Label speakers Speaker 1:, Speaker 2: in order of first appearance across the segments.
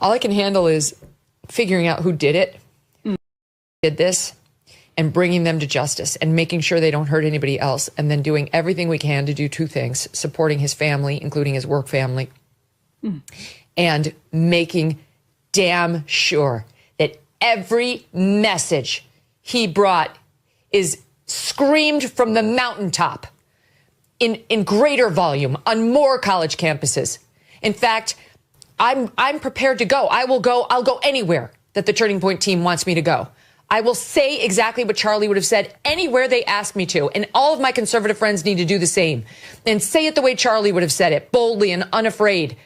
Speaker 1: All I can handle is figuring out who did it, did this, and bringing them to justice and making sure they don't hurt anybody else, and then doing everything we can to do two things: supporting his family, including his work family, and making damn sure that every message he brought is screamed from the mountaintop in greater volume on more college campuses. In fact, I'm prepared to go. I'll go anywhere that the Turning Point team wants me to go. I will say exactly what Charlie would have said anywhere they ask me to. And all of my conservative friends need to do the same and say it the way Charlie would have said it, boldly and unafraid.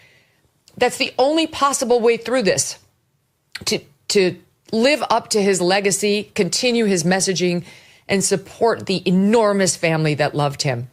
Speaker 1: That's the only possible way through this, to live up to his legacy, continue his messaging, and support the enormous family that loved him.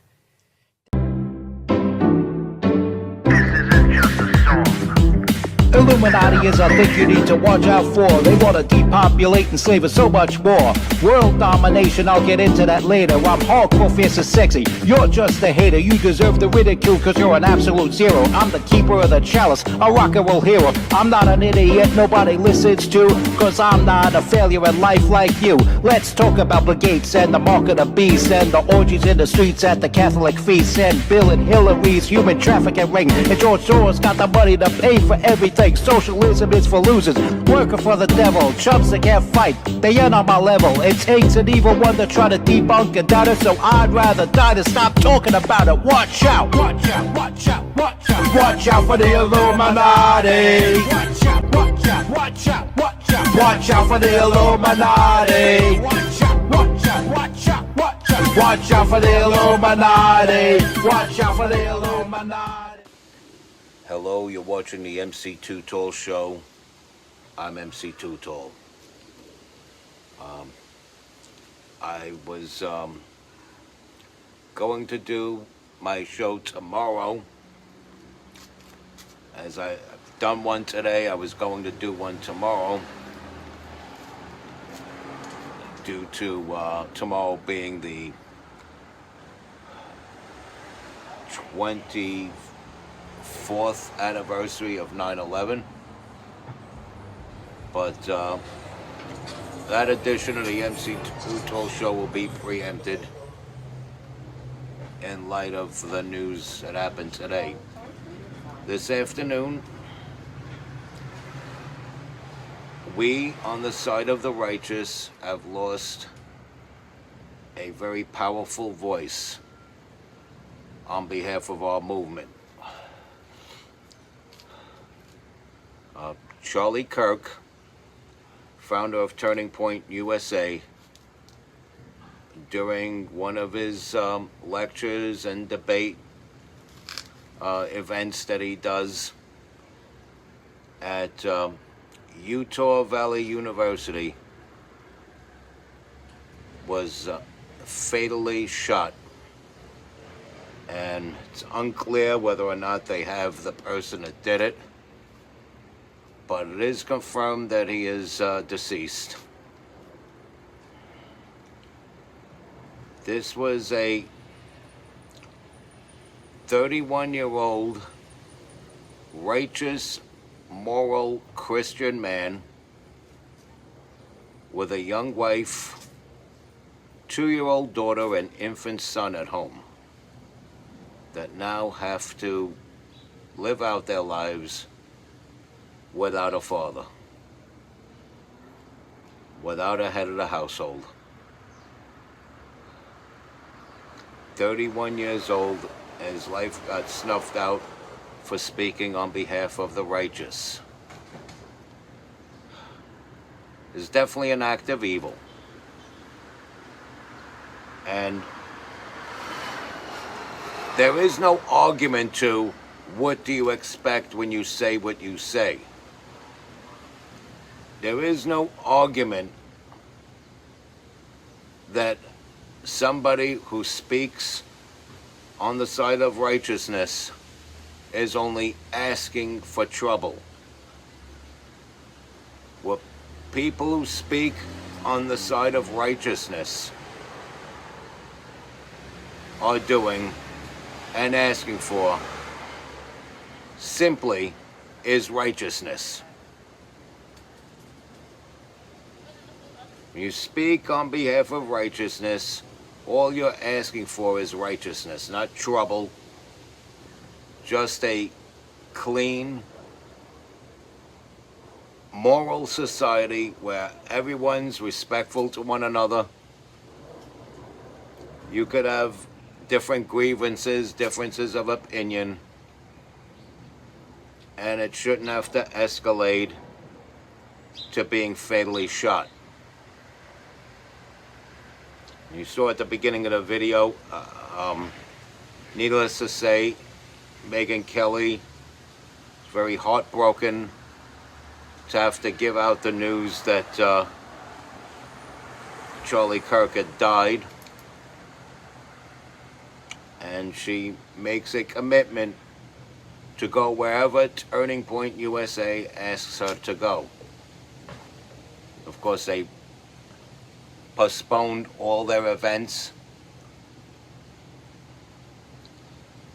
Speaker 2: Illuminati is a thing you need to watch out for. They want to depopulate and slave us so much more. World domination, I'll get into that later. I'm hardcore, fierce and sexy. You're just a hater. You deserve the ridicule because you're an absolute zero. I'm the keeper of the chalice, a rock and roll hero. I'm not an idiot nobody listens to, because I'm not a failure in life like you. Let's talk about Bill Gates and the mark of the beast, and the orgies in the streets at the Catholic feasts, and Bill and Hillary's human trafficking ring, and George Soros got the money to pay for everything. Socialism is for losers, working for the devil. Chumps that can't fight, they ain't on my level. It takes an evil one to try to debunk and doubt it, so I'd rather die than stop talking about it. Watch out, watch out, watch out, watch out. Watch out for the Illuminati. Watch out, watch out, watch out, watch out. Watch out for the Illuminati. Watch out, watch out, watch out, watch out. Watch out for the Illuminati. Watch out for the Illuminati.
Speaker 3: Hello, you're watching the MC Too Tall show. I'm MC Too Tall. I was going to do my show tomorrow. As I've done one today, I was going to do one tomorrow. Due to tomorrow being the 24th anniversary of 9/11, but that edition of the MC Too Tall show will be preempted in light of the news that happened today. This afternoon, we on the side of the righteous have lost a very powerful voice on behalf of our movement. Charlie Kirk, founder of Turning Point USA, during one of his lectures and debate events that he does at Utah Valley University, was fatally shot. And it's unclear whether or not they have the person that did it, but it is confirmed that he is deceased. This was a 31-year-old righteous, moral Christian man with a young wife, 2-year-old daughter, and infant son at home that now have to live out their lives without a father, without a head of the household. 31 years old, and his life got snuffed out for speaking on behalf of the righteous. It's definitely an act of evil. And there is no argument to what do you expect when you say what you say. There is no argument that somebody who speaks on the side of righteousness is only asking for trouble. What people who speak on the side of righteousness are doing and asking for simply is righteousness. When you speak on behalf of righteousness, all you're asking for is righteousness, not trouble. Just a clean, moral society where everyone's respectful to one another. You could have different grievances, differences of opinion, and it shouldn't have to escalate to being fatally shot. You saw at the beginning of the video, needless to say, Megyn Kelly is very heartbroken to have to give out the news that Charlie Kirk had died. And she makes a commitment to go wherever Turning Point USA asks her to go. Of course, they postponed all their events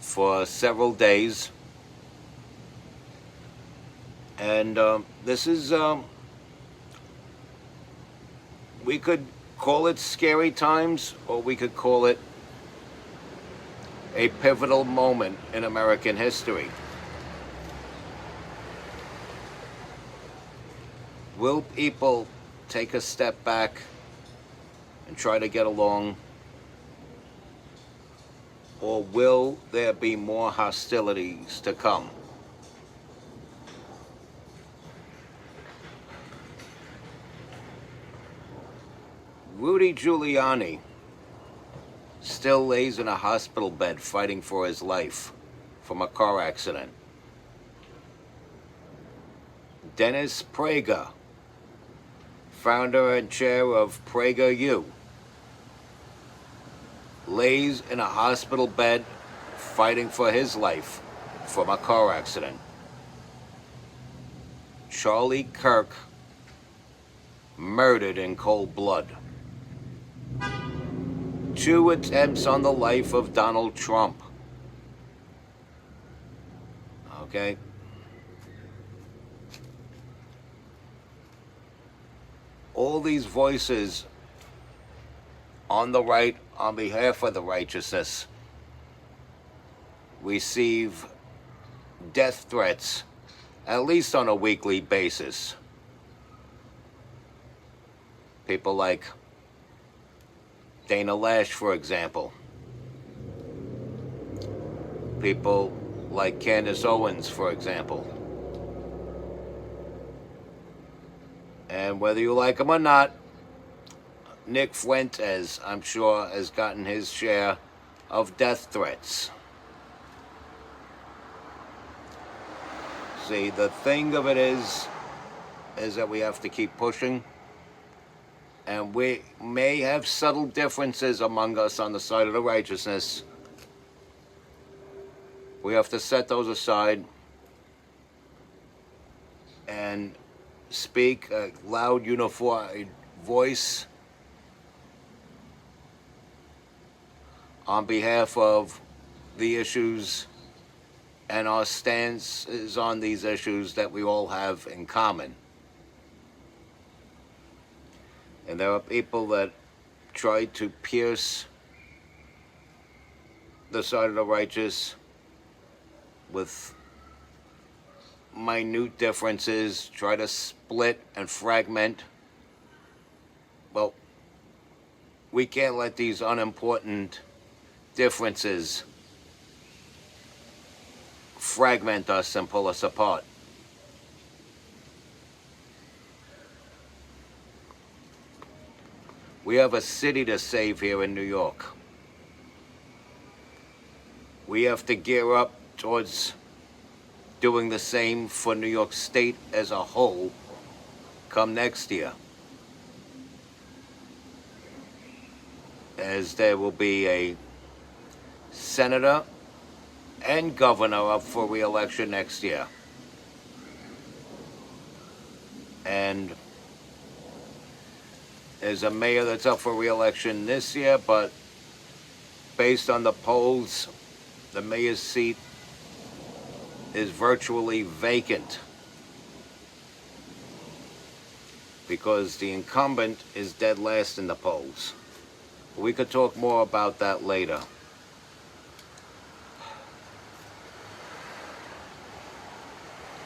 Speaker 3: for several days. And this is, we could call it scary times, or we could call it a pivotal moment in American history. Will people take a step back and try to get along? Or will there be more hostilities to come? Rudy Giuliani still lays in a hospital bed fighting for his life from a car accident. Dennis Prager, founder and chair of PragerU, lays in a hospital bed fighting for his life from a car accident. Charlie Kirk, murdered in cold blood. 2 attempts on the life of Donald Trump. Okay? All these voices on the right, on behalf of the righteousness, receive death threats, at least on a weekly basis. People like Dana Lash, for example. People like Candace Owens, for example. And whether you like him or not, Nick Fuentes, I'm sure, has gotten his share of death threats. See, the thing of it is that we have to keep pushing. And we may have subtle differences among us on the side of the righteousness. We have to set those aside and speak a loud, unified voice on behalf of the issues and our stances on these issues that we all have in common. And there are people that try to pierce the side of the righteous with minute differences, try to split and fragment. Well, we can't let these unimportant differences fragment us and pull us apart. We have a city to save here in New York. We have to gear up towards doing the same for New York State as a whole come next year, as there will be a senator and governor up for re-election next year. And there's a mayor that's up for re-election this year, but based on the polls, the mayor's seat is virtually vacant. because the incumbent is dead last in the polls. We could talk more about that later.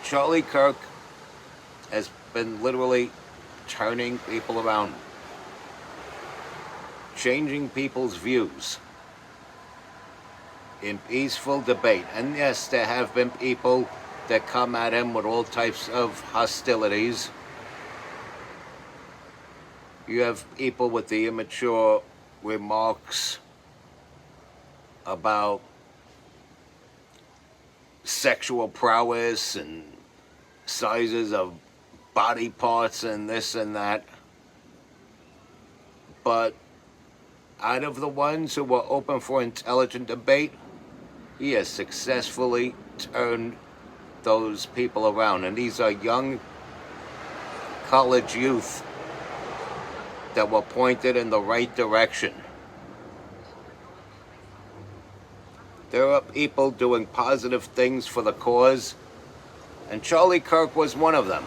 Speaker 3: Charlie Kirk has been literally turning people around, changing people's views in peaceful debate. And yes, there have been people that come at him with all types of hostilities. You have people with the immature remarks about sexual prowess and sizes of body parts and this and that. But out of the ones who were open for intelligent debate, he has successfully turned those people around. And these are young college youth that were pointed in the right direction. There are people doing positive things for the cause, and Charlie Kirk was one of them.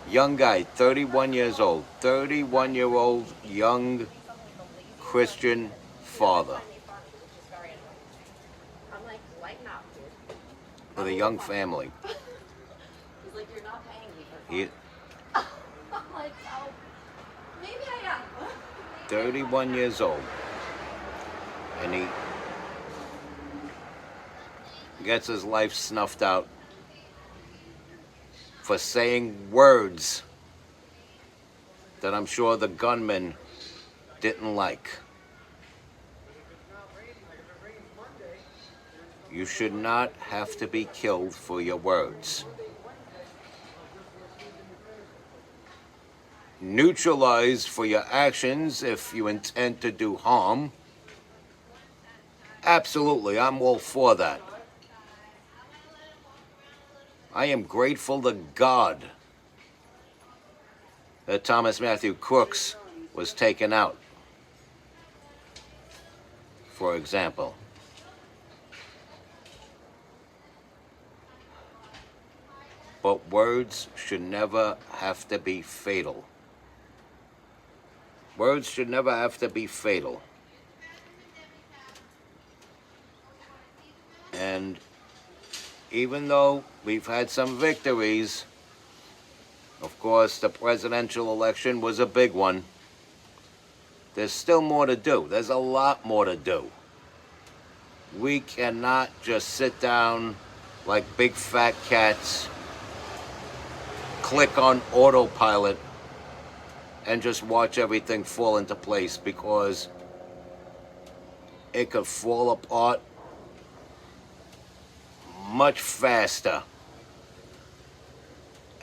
Speaker 3: Young guy, 31 years old, 31-year-old young Christian father with a young family.
Speaker 4: He's like, you're not paying me for
Speaker 3: He,
Speaker 4: I'm like, oh, maybe I am.
Speaker 3: 31 years old, and he gets his life snuffed out for saying words that I'm sure the gunman didn't like. You should not have to be killed for your words. Neutralized for your actions if you intend to do harm. Absolutely, I'm all for that. I am grateful to God that Thomas Matthew Crooks was taken out, for example. But words should never have to be fatal. Words should never have to be fatal. And even though we've had some victories, of course, the presidential election was a big one, there's still more to do. There's a lot more to do. We cannot just sit down like big fat cats, click on autopilot, and just watch everything fall into place, because it could fall apart much faster.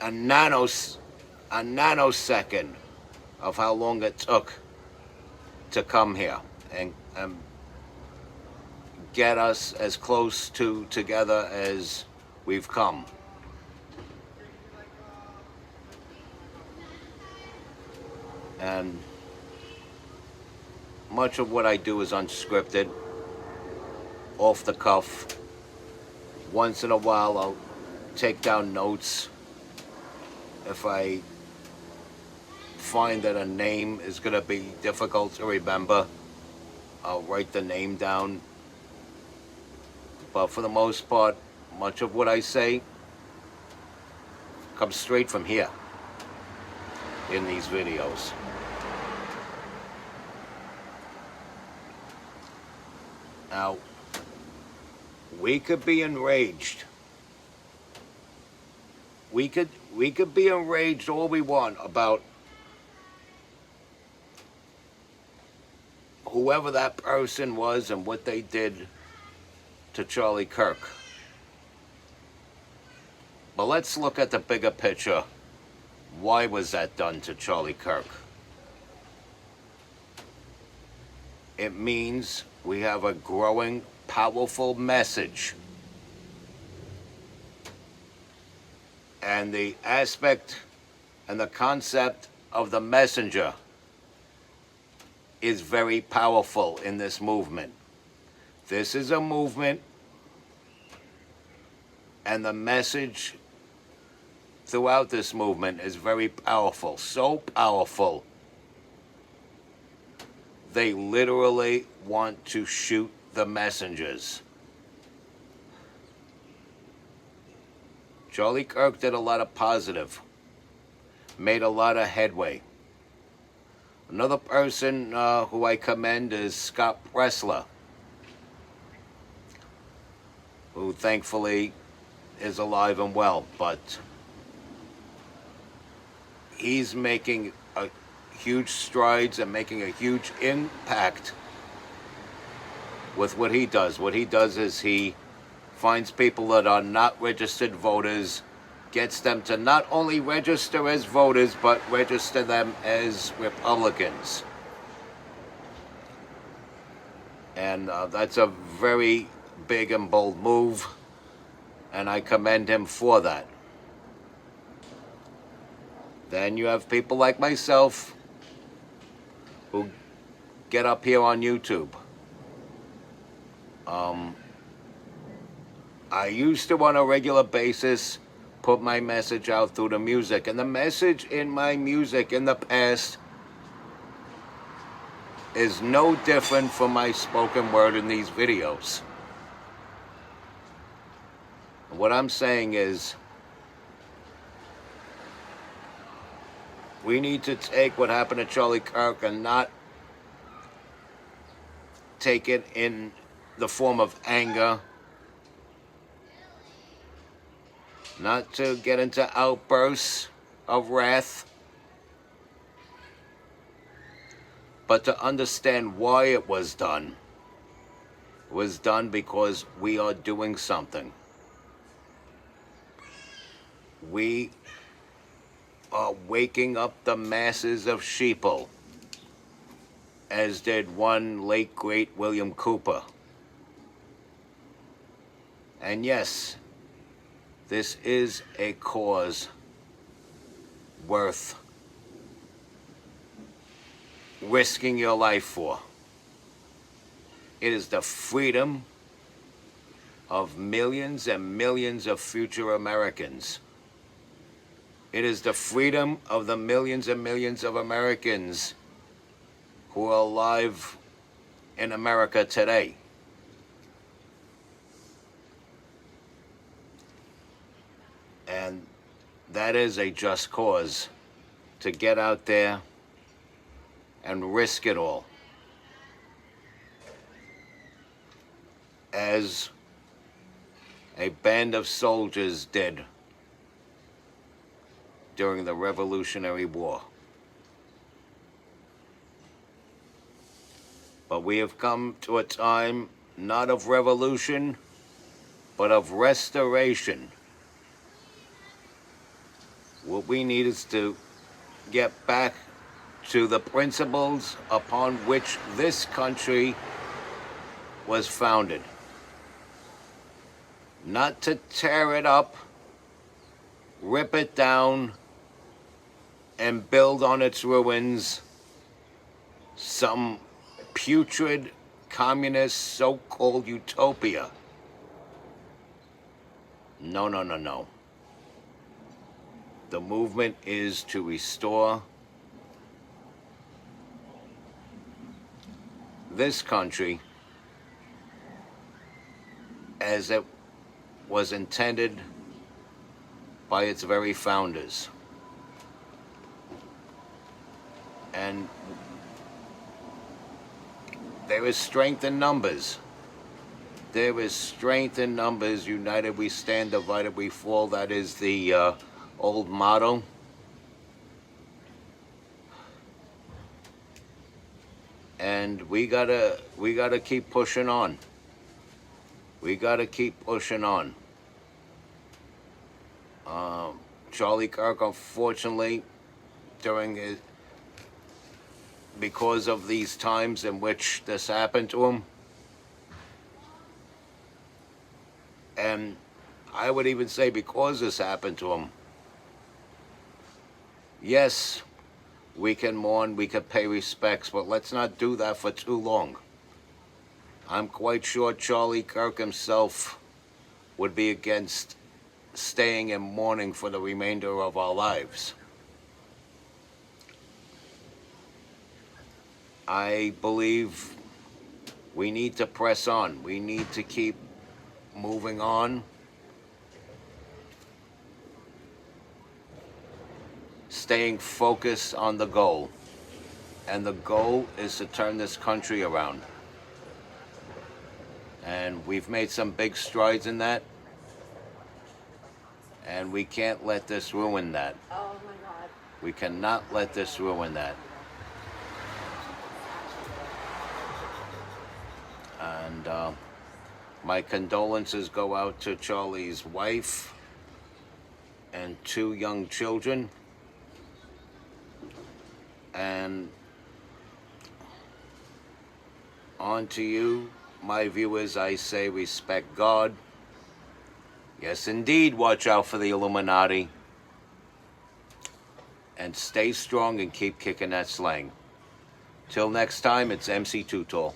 Speaker 3: A nanosecond of how long it took to come here and get us as close to together as we've come. And much of what I do is unscripted, off the cuff. Once in a while, I'll take down notes. If I find that a name is going to be difficult to remember, I'll write the name down. But for the most part, much of what I say comes straight from here in these videos. Now, we could be enraged. We could be enraged all we want about whoever that person was and what they did to Charlie Kirk. But let's look at the bigger picture. Why was that done to Charlie Kirk? It means we have a growing, powerful message. And the aspect and the concept of the messenger is very powerful in this movement. This is a movement, and the message throughout this movement is very powerful. So powerful. They literally want to shoot the messengers. Charlie Kirk did a lot of positive, made a lot of headway. Another person who I commend is Scott Pressler, who thankfully is alive and well, but he's making huge strides and making a huge impact with what he does. What he does is he finds people that are not registered voters, gets them to not only register as voters, but register them as Republicans. And that's a very big and bold move, and I commend him for that. Then you have people like myself who get up here on YouTube. I used to, on a regular basis, put my message out through the music. And the message in my music in the past is no different from my spoken word in these videos. What I'm saying is, we need to take what happened to Charlie Kirk and not take it in the form of anger, not to get into outbursts of wrath, but to understand why it was done. It was done because we are doing something. We are waking up the masses of sheeple, as did one late great William Cooper. And yes, this is a cause worth risking your life for. It is the freedom of millions and millions of future Americans. It is the freedom of the millions and millions of Americans who are alive in America today. And that is a just cause to get out there and risk it all. As a band of soldiers did during the Revolutionary War. But we have come to a time not of revolution, but of restoration. What we need is to get back to the principles upon which this country was founded. Not to tear it up, rip it down, and build on its ruins some putrid communist so-called utopia. No, no, no, no. The movement is to restore this country as it was intended by its very founders. And there is strength in numbers. There is strength in numbers. United we stand, divided we fall. That is the old motto. And we gotta keep pushing on. We gotta keep pushing on. Charlie Kirk, unfortunately, because of these times in which this happened to him, and I would even say because this happened to him, yes, we can mourn, we can pay respects, but let's not do that for too long. I'm quite sure Charlie Kirk himself would be against staying in mourning for the remainder of our lives. I believe we need to press on. We need to keep moving on. Staying focused on the goal. And the goal is to turn this country around. And we've made some big strides in that. And we can't let this ruin that.
Speaker 4: Oh my God.
Speaker 3: We cannot let this ruin that. And my condolences go out to Charlie's wife and 2 young children. And on to you, my viewers, I say respect God. Yes, indeed, watch out for the Illuminati. And stay strong and keep kicking that slang. Till next time, it's MC Too Tall.